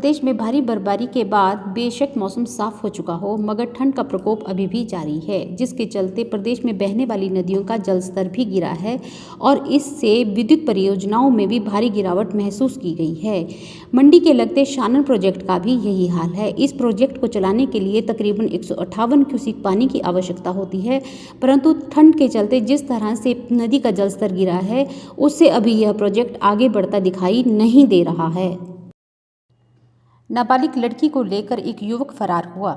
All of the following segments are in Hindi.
प्रदेश में भारी बर्फबारी के बाद बेशक मौसम साफ हो चुका हो, मगर ठंड का प्रकोप अभी भी जारी है, जिसके चलते प्रदेश में बहने वाली नदियों का जलस्तर भी गिरा है और इससे विद्युत परियोजनाओं में भी भारी गिरावट महसूस की गई है। मंडी के लगते शानन प्रोजेक्ट का भी यही हाल है। इस प्रोजेक्ट को चलाने के लिए तकरीबन 158 क्यूसेक पानी की आवश्यकता होती है, परंतु ठंड के चलते जिस तरह से नदी का जलस्तर गिरा है, उससे अभी यह प्रोजेक्ट आगे बढ़ता दिखाई नहीं दे रहा है। नाबालिग लड़की को लेकर एक युवक फरार हुआ।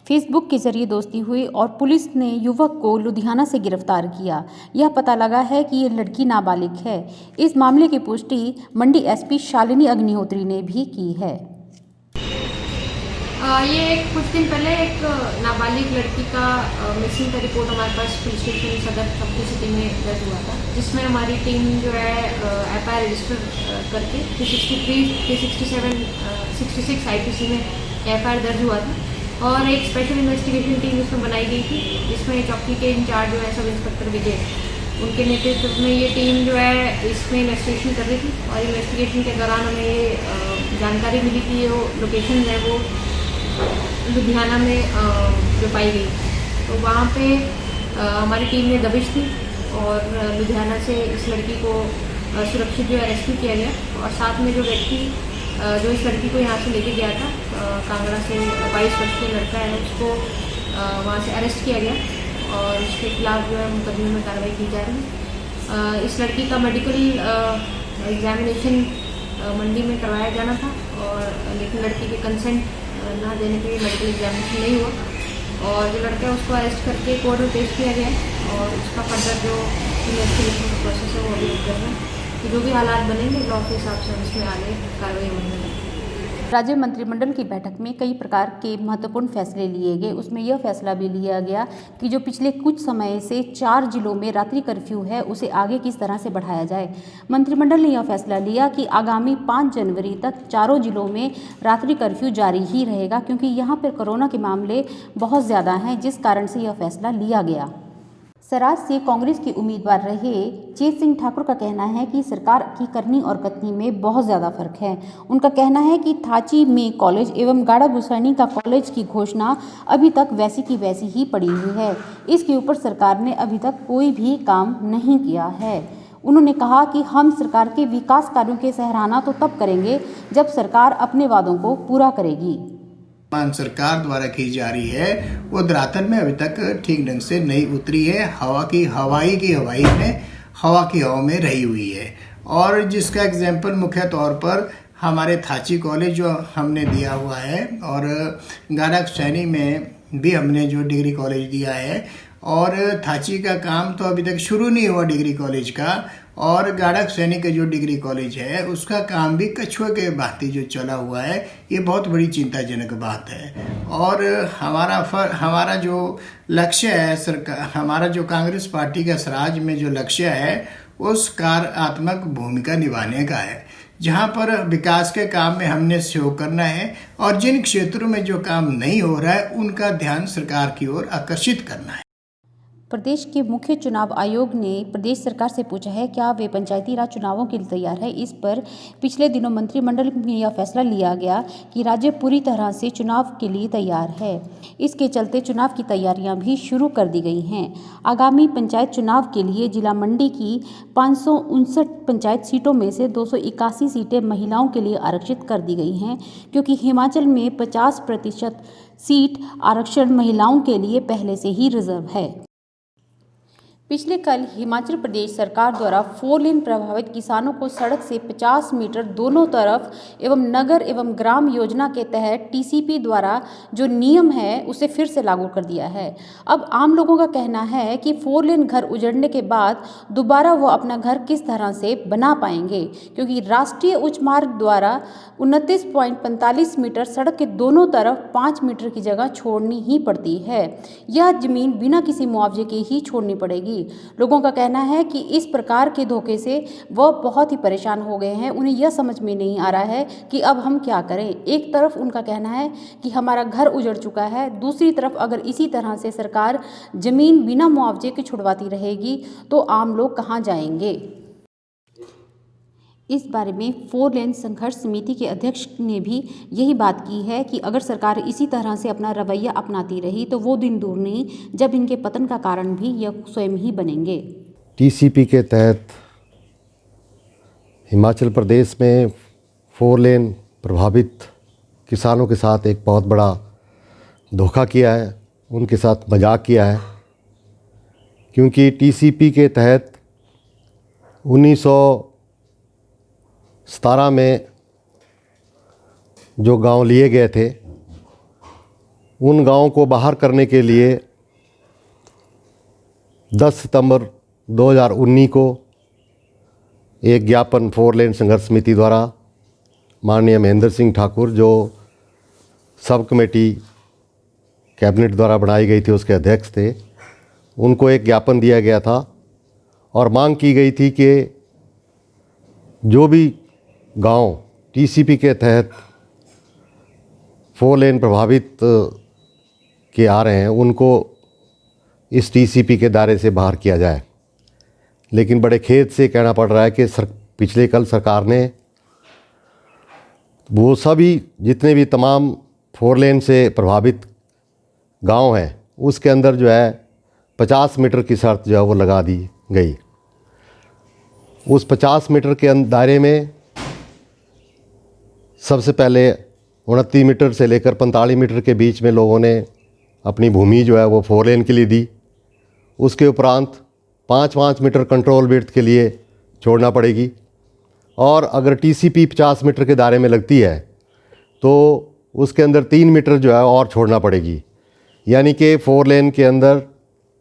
फेसबुक के जरिए दोस्ती हुई और पुलिस ने युवक को लुधियाना से गिरफ्तार किया। यह पता लगा है कि ये लड़की नाबालिग है। इस मामले की पुष्टि मंडी एसपी शालिनी अग्निहोत्री ने भी की है। ये कुछ दिन पहले एक नाबालिग लड़की का मिसिंग का रिपोर्ट हमारे पास पुलिस स्टेशन सदर सबकी सिटी में दर्ज हुआ था, जिसमें हमारी टीम जो है एफआईआर रजिस्टर करके 363, 367, 66 आईपीसी में एफआईआर दर्ज हुआ था और एक स्पेशल इन्वेस्टिगेशन टीम इसमें बनाई गई थी, जिसमें चौकी के इंचार्ज जो है सब इंस्पेक्टर विजय, उनके नेतृत्व में ये टीम जो है इसमें इन्वेस्टिगेशन कर रही थी और इन्वेस्टिगेशन के दौरान हमें ये जानकारी मिली कि वो लोकेशन है वो लुधियाना में जो पाई गई, तो वहाँ पे हमारी टीम ने दबिश दी और लुधियाना से इस लड़की को सुरक्षित जो है रेस्क्यू किया गया और साथ में जो व्यक्ति जो इस लड़की को यहाँ से लेके गया था, कांगड़ा से 22 वर्षीय लड़का है, उसको वहाँ से अरेस्ट किया गया और उसके खिलाफ जो है मुकदमे में कार्रवाई की जा रही है। इस लड़की का मेडिकल एग्जामिनेशन मंडी में करवाया जाना था और लेकिन लड़की के कंसेंट ना देने के लिए मेडिकल एग्जामिनेशन नहीं हुआ और जो लड़का है उसको अरेस्ट करके कोर्ट में पेश किया गया और उसका फर्दर जो इन्वेस्टिगेशन का प्रोसेस है वो अभी कर रहे हैं कि जो भी हालात बनेंगे लॉ के हिसाब से हम इसमें आगे कार्रवाई होने लगेगी। राज्य मंत्रिमंडल की बैठक में कई प्रकार के महत्वपूर्ण फैसले लिए गए। उसमें यह फैसला भी लिया गया कि जो पिछले कुछ समय से 4 जिलों में रात्रि कर्फ्यू है, उसे आगे किस तरह से बढ़ाया जाए। मंत्रिमंडल ने यह फैसला लिया कि आगामी 5 जनवरी तक चारों जिलों में रात्रि कर्फ्यू जारी ही रहेगा, क्योंकि यहाँ पर कोरोना के मामले बहुत ज़्यादा हैं, जिस कारण से यह फैसला लिया गया। सराज से कांग्रेस के उम्मीदवार रहे चेत सिंह ठाकुर का कहना है कि सरकार की करनी और कथनी में बहुत ज़्यादा फर्क है। उनका कहना है कि थाची में कॉलेज एवं गाड़ा गुसानी का कॉलेज की घोषणा अभी तक वैसी की वैसी ही पड़ी हुई है। इसके ऊपर सरकार ने अभी तक कोई भी काम नहीं किया है। उन्होंने कहा कि हम सरकार के विकास कार्यों की सराहना तो तब करेंगे जब सरकार अपने वादों को पूरा करेगी। सरकार द्वारा की जा रही है वो धरातल में अभी तक ठीक ढंग से नहीं उतरी है। हवाई की हवा में रही हुई है और जिसका एग्जाम्पल मुख्य तौर पर हमारे थाची कॉलेज जो हमने दिया हुआ है और गाड़ा सैनी में भी हमने जो डिग्री कॉलेज दिया है और थाची का काम तो अभी तक शुरू नहीं हुआ डिग्री कॉलेज का और गाड़ा सैनिक का जो डिग्री कॉलेज है उसका काम भी कछुए के भांति जो चला हुआ है, ये बहुत बड़ी चिंताजनक बात है। और हमारा जो लक्ष्य है सरकार, हमारा जो कांग्रेस पार्टी का सराज में जो लक्ष्य है उस कार्यात्मक भूमिका निभाने का है, जहां पर विकास के काम में हमने सहयोग करना है और जिन क्षेत्रों में जो काम नहीं हो रहा है उनका ध्यान सरकार की ओर आकर्षित करना है। प्रदेश के मुख्य चुनाव आयोग ने प्रदेश सरकार से पूछा है क्या वे पंचायती राज चुनावों के लिए तैयार है। इस पर पिछले दिनों मंत्रिमंडल में यह फैसला लिया गया कि राज्य पूरी तरह से चुनाव के लिए तैयार है। इसके चलते चुनाव की तैयारियां भी शुरू कर दी गई हैं। आगामी पंचायत चुनाव के लिए जिला मंडी की 559 पंचायत सीटों में से 281 सीटें महिलाओं के लिए आरक्षित कर दी गई हैं, क्योंकि हिमाचल में 50% सीट आरक्षण महिलाओं के लिए पहले से ही रिजर्व है। पिछले कल हिमाचल प्रदेश सरकार द्वारा 4 लेन प्रभावित किसानों को सड़क से 50 मीटर दोनों तरफ एवं नगर एवं ग्राम योजना के तहत टीसीपी द्वारा जो नियम है उसे फिर से लागू कर दिया है। अब आम लोगों का कहना है कि 4 लेन घर उजड़ने के बाद दोबारा वो अपना घर किस तरह से बना पाएंगे, क्योंकि राष्ट्रीय उच्च मार्ग द्वारा 29.45 मीटर सड़क के दोनों तरफ 5 मीटर की जगह छोड़नी ही पड़ती है। यह जमीन बिना किसी मुआवजे के ही छोड़नी पड़ेगी। लोगों का कहना है कि इस प्रकार के धोखे से वह बहुत ही परेशान हो गए हैं। उन्हें यह समझ में नहीं आ रहा है कि अब हम क्या करें। एक तरफ उनका कहना है कि हमारा घर उजड़ चुका है, दूसरी तरफ अगर इसी तरह से सरकार जमीन बिना मुआवजे की छुड़वाती रहेगी तो आम लोग कहां जाएंगे। इस बारे में 4 लेन संघर्ष समिति के अध्यक्ष ने भी यही बात की है कि अगर सरकार इसी तरह से अपना रवैया अपनाती रही तो वो दिन दूर नहीं जब इनके पतन का कारण भी यह स्वयं ही बनेंगे। टीसीपी के तहत हिमाचल प्रदेश में 4 लेन प्रभावित किसानों के साथ एक बहुत बड़ा धोखा किया है, उनके साथ मजाक किया है। क्योंकि टीसीपी के तहत 1917 में जो गांव लिए गए थे, उन गांवों को बाहर करने के लिए 10 सितंबर 2019 को एक ज्ञापन 4 लेन संघर्ष समिति द्वारा माननीय महेंद्र सिंह ठाकुर, जो सब कमेटी कैबिनेट द्वारा बनाई गई थी, उसके अध्यक्ष थे, उनको एक ज्ञापन दिया गया था और मांग की गई थी कि जो भी गांव टीसीपी के तहत 4 लेन प्रभावित के आ रहे हैं, उनको इस टीसीपी के दायरे से बाहर किया जाए। लेकिन बड़े खेद से कहना पड़ रहा है कि पिछले कल सरकार ने वो सभी जितने भी तमाम 4 लेन से प्रभावित गांव हैं, उसके अंदर जो है 50 मीटर की शर्त जो है वो लगा दी गई। उस 50 मीटर के दायरे में सबसे पहले 29 मीटर से लेकर 45 मीटर के बीच में लोगों ने अपनी भूमि जो है वो 4 लेन के लिए दी। उसके उपरांत 5-5 मीटर कंट्रोल विड्थ के लिए छोड़ना पड़ेगी और अगर टीसीपी 50 मीटर के दायरे में लगती है तो उसके अंदर 3 मीटर जो है और छोड़ना पड़ेगी। यानी कि 4 लेन के अंदर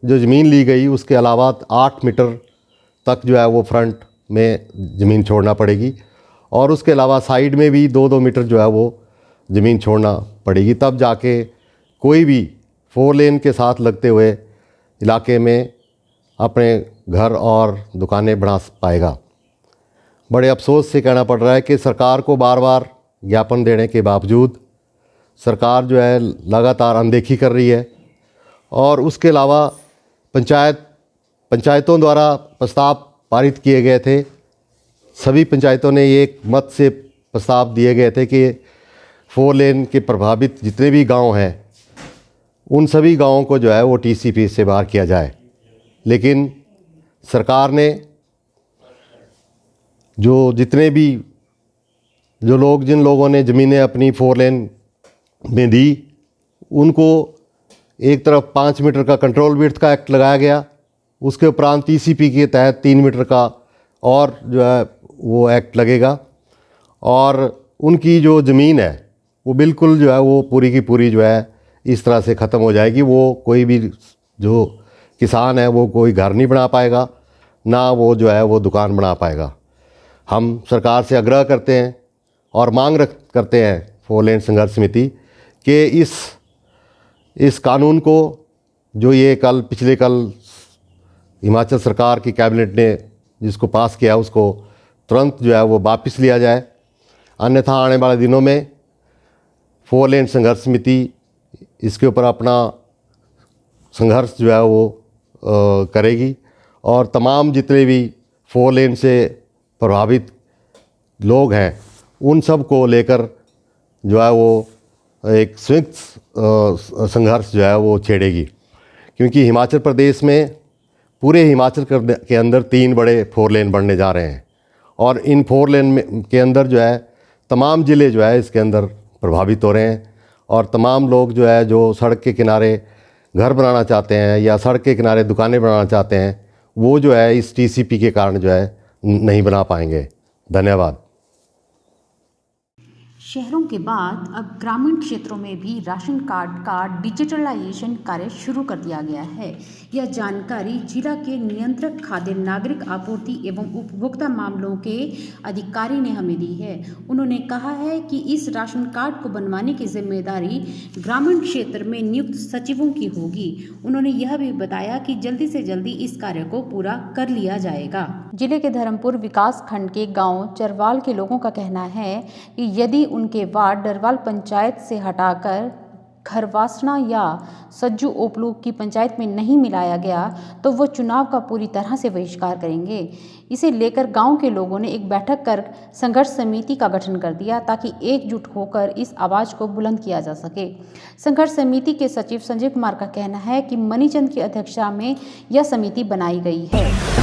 जो ज़मीन ली गई उसके अलावा 8 मीटर तक जो है वो फ्रंट में ज़मीन छोड़ना पड़ेगी और उसके अलावा साइड में भी 2-2 मीटर जो है वो ज़मीन छोड़ना पड़ेगी। तब जाके कोई भी 4 लेन के साथ लगते हुए इलाके में अपने घर और दुकानें बना पाएगा। बड़े अफसोस से कहना पड़ रहा है कि सरकार को बार बार ज्ञापन देने के बावजूद सरकार जो है लगातार अनदेखी कर रही है और उसके अलावा पंचायतों द्वारा प्रस्ताव पारित किए गए थे। सभी पंचायतों ने एक मत से प्रस्ताव दिए गए थे कि 4 लेन के प्रभावित जितने भी गांव हैं उन सभी गांवों को जो है वो टीसीपी से बाहर किया जाए। लेकिन सरकार ने जिन लोगों ने ज़मीनें अपनी 4 लेन में दी, उनको एक तरफ 5 मीटर का कंट्रोल विड्थ का एक्ट लगाया गया, उसके उपरांत टीसीपी के तहत 3 मीटर का और जो है वो एक्ट लगेगा और उनकी जो ज़मीन है वो बिल्कुल जो है वो पूरी की पूरी जो है इस तरह से ख़त्म हो जाएगी। वो कोई भी जो किसान है वो कोई घर नहीं बना पाएगा, ना वो जो है वो दुकान बना पाएगा। हम सरकार से आग्रह करते हैं और मांग करते हैं 4 लेन संघर्ष समिति कि इस कानून को जो ये पिछले कल हिमाचल सरकार की कैबिनेट ने जिसको पास किया उसको तुरंत जो है वो वापस लिया जाए। अन्यथा आने वाले दिनों में 4 लेन संघर्ष समिति इसके ऊपर अपना संघर्ष जो है वो करेगी और तमाम जितने भी 4 लेन से प्रभावित लोग हैं उन सब को लेकर जो है वो एक संयुक्त संघर्ष जो है वो छेड़ेगी। क्योंकि हिमाचल प्रदेश में पूरे हिमाचल के अंदर 3 बड़े 4 लेन बनने जा रहे हैं और इन 4 लेन के अंदर जो है तमाम ज़िले जो है इसके अंदर प्रभावित हो रहे हैं और तमाम लोग जो है जो सड़क के किनारे घर बनाना चाहते हैं या सड़क के किनारे दुकानें बनाना चाहते हैं वो जो है इस टीसीपी के कारण जो है नहीं बना पाएंगे। धन्यवाद। शहरों के बाद अब ग्रामीण क्षेत्रों में भी राशन कार्ड का डिजिटलाइजेशन कार्य शुरू कर दिया गया है। यह जानकारी जिला के नियंत्रक खाद्य नागरिक आपूर्ति एवं उपभोक्ता मामलों के अधिकारी ने हमें दी है। उन्होंने कहा है कि इस राशन कार्ड को बनवाने की जिम्मेदारी ग्रामीण क्षेत्र में नियुक्त सचिवों की होगी। उन्होंने यह भी बताया कि जल्दी से जल्दी इस कार्य को पूरा कर लिया जाएगा। जिले के धर्मपुर विकास खंड के गाँव चरवाल के लोगों का कहना है कि यदि उनके वार्ड डरवाल पंचायत से हटाकर खरवासना या सज्जू ओपलू की पंचायत में नहीं मिलाया गया तो वो चुनाव का पूरी तरह से बहिष्कार करेंगे। इसे लेकर गांव के लोगों ने एक बैठक कर संघर्ष समिति का गठन कर दिया ताकि एकजुट होकर इस आवाज़ को बुलंद किया जा सके। संघर्ष समिति के सचिव संजय कुमार का कहना है कि मनीचंद की अध्यक्षता में यह समिति बनाई गई है।